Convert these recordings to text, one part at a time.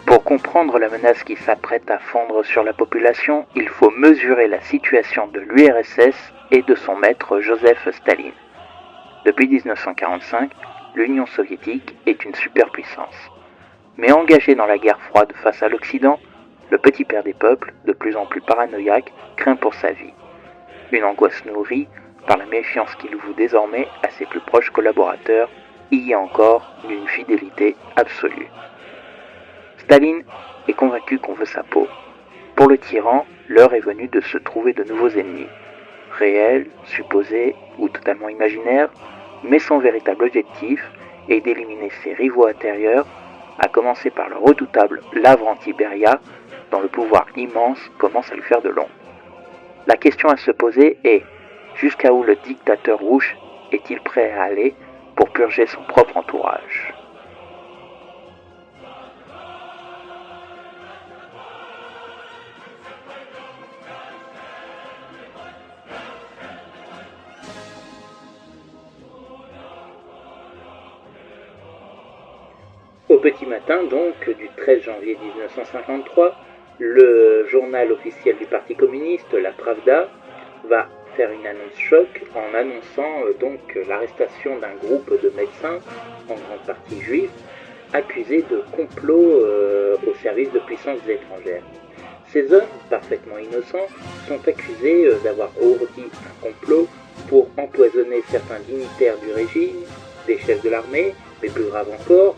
Pour comprendre la menace qui s'apprête à fondre sur la population, il faut mesurer la situation de l'URSS et de son maître Joseph Staline. Depuis 1945, l'Union soviétique est une superpuissance. Mais engagé dans la guerre froide face à l'Occident, le petit père des peuples, de plus en plus paranoïaque, craint pour sa vie. Une angoisse nourrie par la méfiance qu'il voue désormais à ses plus proches collaborateurs, y a encore d'une fidélité absolue. Staline est convaincu qu'on veut sa peau. Pour le tyran, l'heure est venue de se trouver de nouveaux ennemis, réels, supposés ou totalement imaginaires, mais son véritable objectif est d'éliminer ses rivaux intérieurs, à commencer par le redoutable Lavrenti Beria, dont le pouvoir immense commence à lui faire de l'ombre. La question à se poser est, jusqu'à où le dictateur rouge est-il prêt à aller pour purger son propre entourage ? Au petit matin donc du 13 janvier 1953, le journal officiel du Parti communiste, la Pravda, va faire une annonce choc en annonçant donc l'arrestation d'un groupe de médecins, en grande partie juifs, accusés de complot au service de puissances étrangères. Ces hommes, parfaitement innocents, sont accusés d'avoir ourdi un complot pour empoisonner certains dignitaires du régime, des chefs de l'armée, mais plus grave encore,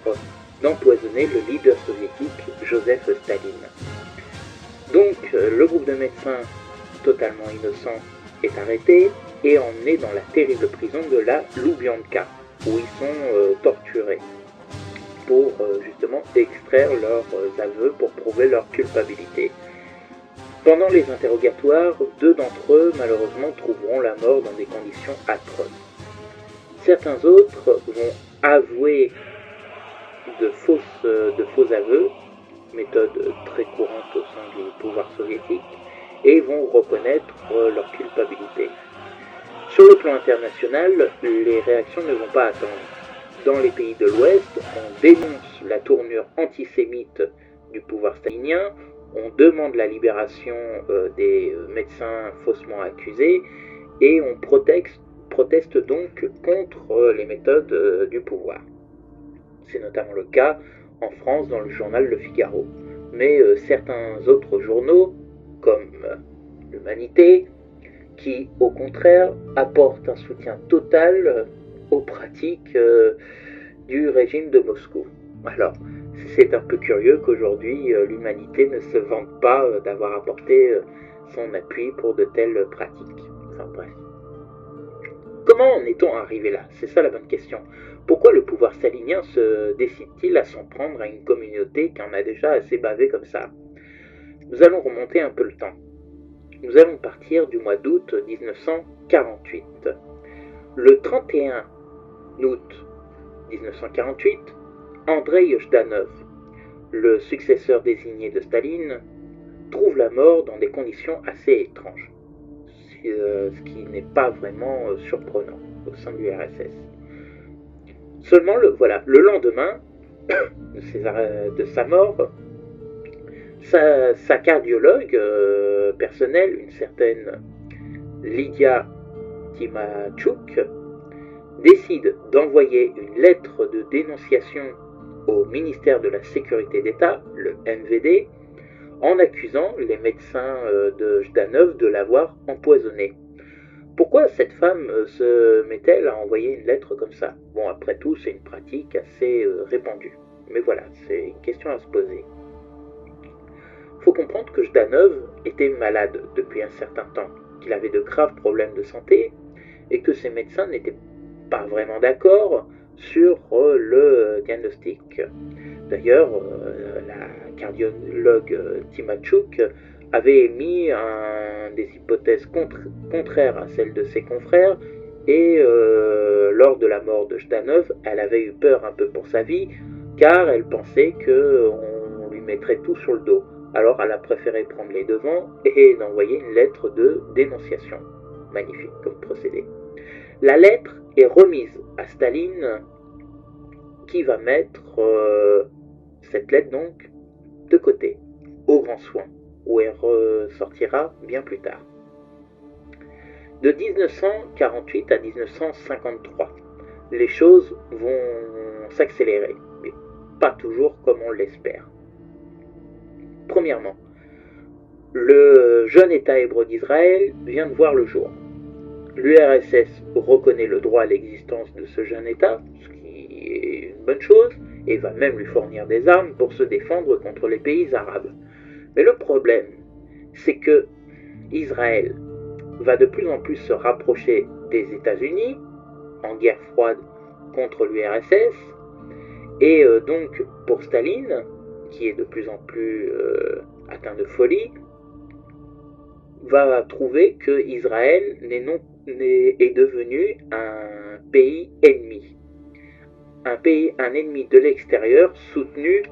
d'empoisonner le leader soviétique Joseph Staline. Donc le groupe de médecins totalement innocents est arrêté et emmené dans la terrible prison de la Loubianka, où ils sont torturés pour justement extraire leurs aveux pour prouver leur culpabilité. Pendant les interrogatoires, 2 d'entre eux malheureusement trouveront la mort dans des conditions atroces. Certains autres vont avouer de faux aveux, méthode très courante au sein du pouvoir soviétique, et vont reconnaître leur culpabilité. Sur le plan international, les réactions ne vont pas attendre. Dans les pays de l'Ouest, on dénonce la tournure antisémite du pouvoir stalinien, on demande la libération des médecins faussement accusés, et on proteste donc contre les méthodes du pouvoir. C'est notamment le cas en France dans le journal Le Figaro. Mais certains autres journaux, comme l'Humanité, qui au contraire apportent un soutien total aux pratiques du régime de Moscou. Alors, c'est un peu curieux qu'aujourd'hui l'Humanité ne se vante pas d'avoir apporté son appui pour de telles pratiques. Enfin bref. Comment en est-on arrivé là? C'est ça la bonne question. Pourquoi le pouvoir stalinien se décide-t-il à s'en prendre à une communauté qui en a déjà assez bavé comme ça? Nous allons remonter un peu le temps. Nous allons partir du mois d'août 1948. Le 31 août 1948, Andreï Jdanov, le successeur désigné de Staline, trouve la mort dans des conditions assez étranges, ce qui n'est pas vraiment surprenant au sein de l'URSS. Seulement, le lendemain de sa mort, sa cardiologue personnelle, une certaine Lydia Timachuk, décide d'envoyer une lettre de dénonciation au ministère de la Sécurité d'État, le MVD, en accusant les médecins de Jdanov de l'avoir empoisonné. Pourquoi cette femme se met-elle à envoyer une lettre comme ça? Bon, après tout, c'est une pratique assez répandue. Mais voilà, c'est une question à se poser. Il faut comprendre que Jdanov était malade depuis un certain temps, qu'il avait de graves problèmes de santé et que ses médecins n'étaient pas vraiment d'accord sur le diagnostic. D'ailleurs, la cardiologue Timachuk avait émis des hypothèses contraires à celles de ses confrères et lors de la mort de Jdanov, elle avait eu peur un peu pour sa vie car elle pensait qu'on lui mettrait tout sur le dos. Alors elle a préféré prendre les devants et d'envoyer une lettre de dénonciation. Magnifique comme procédé. La lettre est remise à Staline qui va mettre cette lettre donc de côté, au grand soin, où elle ressortira bien plus tard. De 1948 à 1953, les choses vont s'accélérer, mais pas toujours comme on l'espère. Premièrement, le jeune État hébreu d'Israël vient de voir le jour. L'URSS reconnaît le droit à l'existence de ce jeune État, ce qui est une bonne chose, et va même lui fournir des armes pour se défendre contre les pays arabes. Mais le problème, c'est que Israël va de plus en plus se rapprocher des États-Unis, en guerre froide contre l'URSS, et donc pour Staline, qui est de plus en plus atteint de folie, va trouver que Israël est devenu un pays ennemi. Un ennemi de l'extérieur soutenu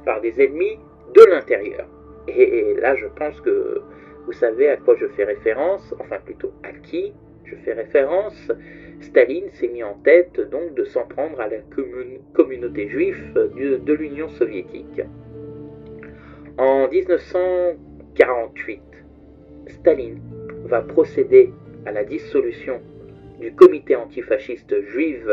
par des ennemis de l'intérieur. Et là, je pense que vous savez à quoi je fais référence, enfin plutôt à qui je fais référence. Staline s'est mis en tête donc de s'en prendre à la communauté juive de l'Union soviétique. En 1948, Staline va procéder à la dissolution du comité antifasciste juif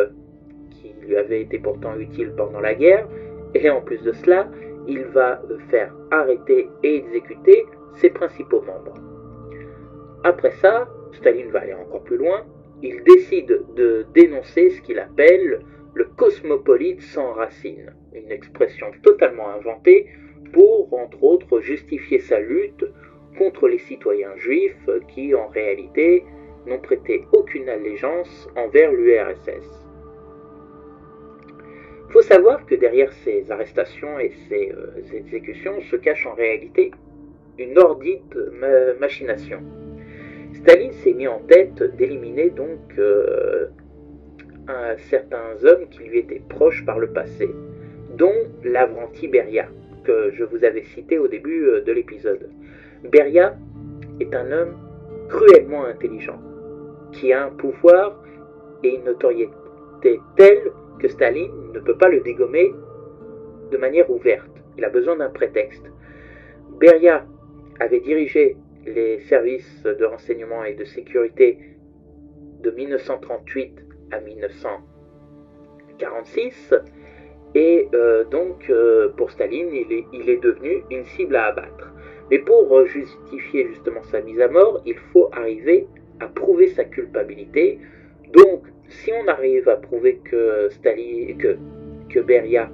qui lui avait été pourtant utile pendant la guerre, et en plus de cela, il va faire arrêter et exécuter ses principaux membres. Après ça, Staline va aller encore plus loin, il décide de dénoncer ce qu'il appelle le cosmopolite sans racines, une expression totalement inventée pour, entre autres, justifier sa lutte contre les citoyens juifs qui, en réalité, n'ont prêté aucune allégeance envers l'URSS. Il faut savoir que derrière ces arrestations et ces exécutions se cache en réalité une ordite machination. Staline s'est mis en tête d'éliminer donc certains hommes qui lui étaient proches par le passé, dont Lavrenti Beria, que je vous avais cité au début de l'épisode. Beria est un homme cruellement intelligent, qui a un pouvoir et une notoriété telle que Staline ne peut pas le dégommer de manière ouverte. Il a besoin d'un prétexte. Beria avait dirigé les services de renseignement et de sécurité de 1938 à 1946 et donc pour Staline il est devenu une cible à abattre. Mais pour justifier justement sa mise à mort, il faut arriver à prouver sa culpabilité. Donc si on arrive à prouver que Beria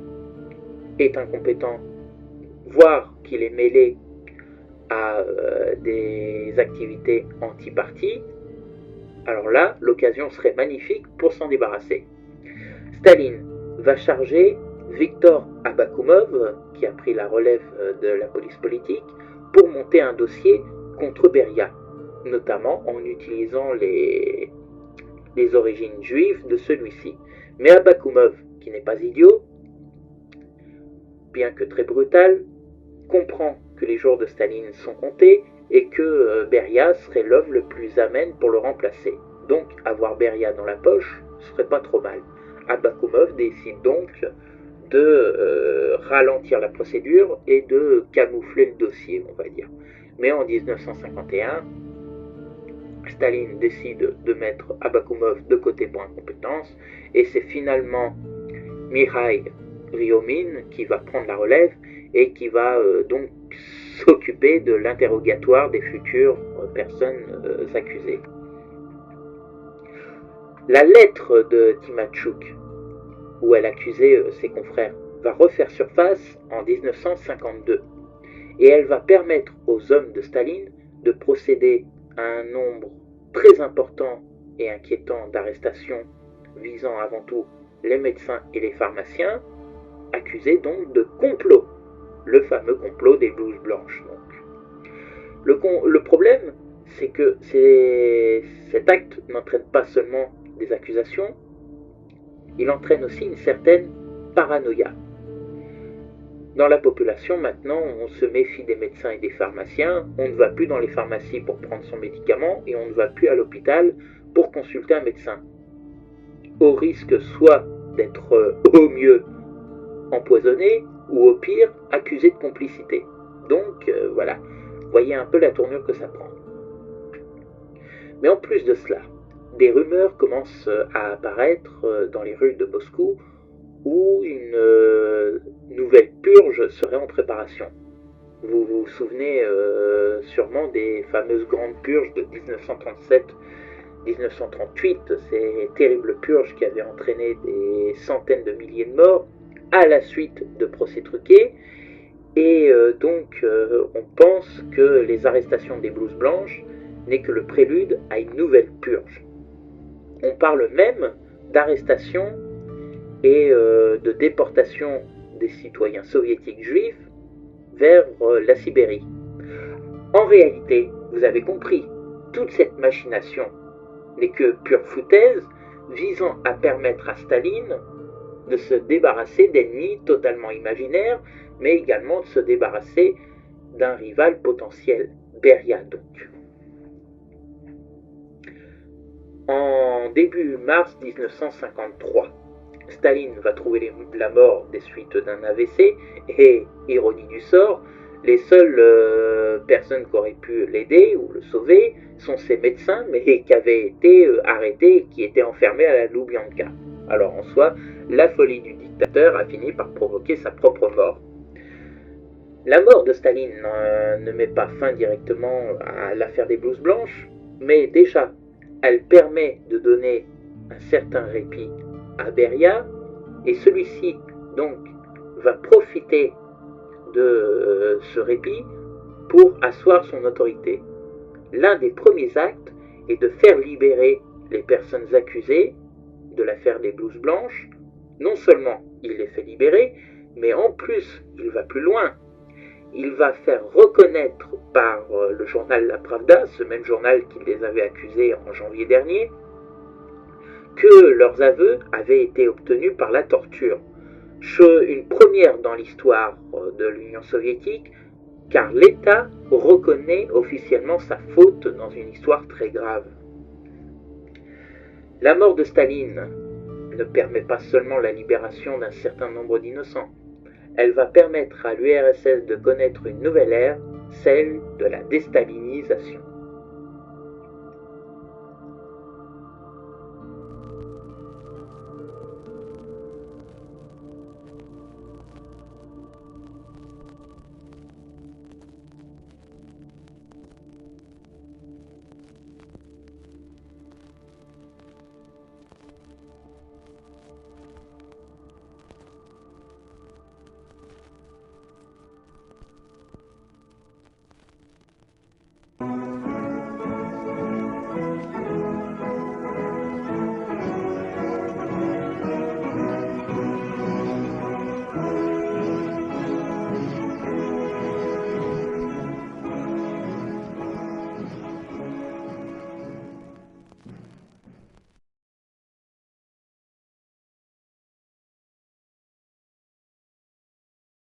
est incompétent, voire qu'il est mêlé à des activités anti-parti, alors là, l'occasion serait magnifique pour s'en débarrasser. Staline va charger Viktor Abakoumov, qui a pris la relève de la police politique, pour monter un dossier contre Beria, notamment en utilisant les origines juives de celui-ci. Mais Abakoumov, qui n'est pas idiot, bien que très brutal, comprend que les jours de Staline sont comptés et que Beria serait l'homme le plus amène pour le remplacer. Donc avoir Beria dans la poche serait pas trop mal. Abakoumov décide donc de ralentir la procédure et de camoufler le dossier, on va dire. Mais en 1951, Staline décide de mettre Abakoumov de côté pour incompétence et c'est finalement Mikhail Vryomin qui va prendre la relève et qui va donc s'occuper de l'interrogatoire des futures personnes accusées. La lettre de Timachuk, où elle accusait ses confrères va refaire surface en 1952 et elle va permettre aux hommes de Staline de procéder à un nombre très important et inquiétant d'arrestations visant avant tout les médecins et les pharmaciens, accusés donc de complot, le fameux complot des blouses blanches. Donc. Le problème, c'est que cet acte n'entraîne pas seulement des accusations, il entraîne aussi une certaine paranoïa. Dans la population, maintenant, on se méfie des médecins et des pharmaciens, on ne va plus dans les pharmacies pour prendre son médicament et on ne va plus à l'hôpital pour consulter un médecin. Au risque soit d'être au mieux empoisonné ou au pire accusé de complicité. Donc voilà, voyez un peu la tournure que ça prend. Mais en plus de cela, des rumeurs commencent à apparaître dans les rues de Moscou où une nouvelle purge serait en préparation. Vous vous souvenez sûrement des fameuses grandes purges de 1937-1938, ces terribles purges qui avaient entraîné des centaines de milliers de morts à la suite de procès truqués. Et donc on pense que les arrestations des blouses blanches n'est que le prélude à une nouvelle purge. On parle même d'arrestation et de déportation des citoyens soviétiques juifs vers la Sibérie. En réalité, vous avez compris, toute cette machination n'est que pure foutaise visant à permettre à Staline de se débarrasser d'ennemis totalement imaginaires, mais également de se débarrasser d'un rival potentiel, Beria donc. En début mars 1953, Staline va trouver la mort des suites d'un AVC et, ironie du sort, les seules personnes qui auraient pu l'aider ou le sauver sont ses médecins, mais qui avaient été arrêtés et qui étaient enfermés à la Loubianka. Alors en soi, la folie du dictateur a fini par provoquer sa propre mort. La mort de Staline ne met pas fin directement à l'affaire des blouses blanches, mais déjà, elle permet de donner un certain répit à Beria, et celui-ci donc va profiter de ce répit pour asseoir son autorité. L'un des premiers actes est de faire libérer les personnes accusées de l'affaire des blouses blanches. Non seulement il les fait libérer, mais en plus il va plus loin. Il va faire reconnaître par le journal La Pravda, ce même journal qui les avait accusés en janvier dernier, que leurs aveux avaient été obtenus par la torture. Une première dans l'histoire de l'Union soviétique, car l'État reconnaît officiellement sa faute dans une histoire très grave. La mort de Staline ne permet pas seulement la libération d'un certain nombre d'innocents, elle va permettre à l'URSS de connaître une nouvelle ère, celle de la déstalinisation.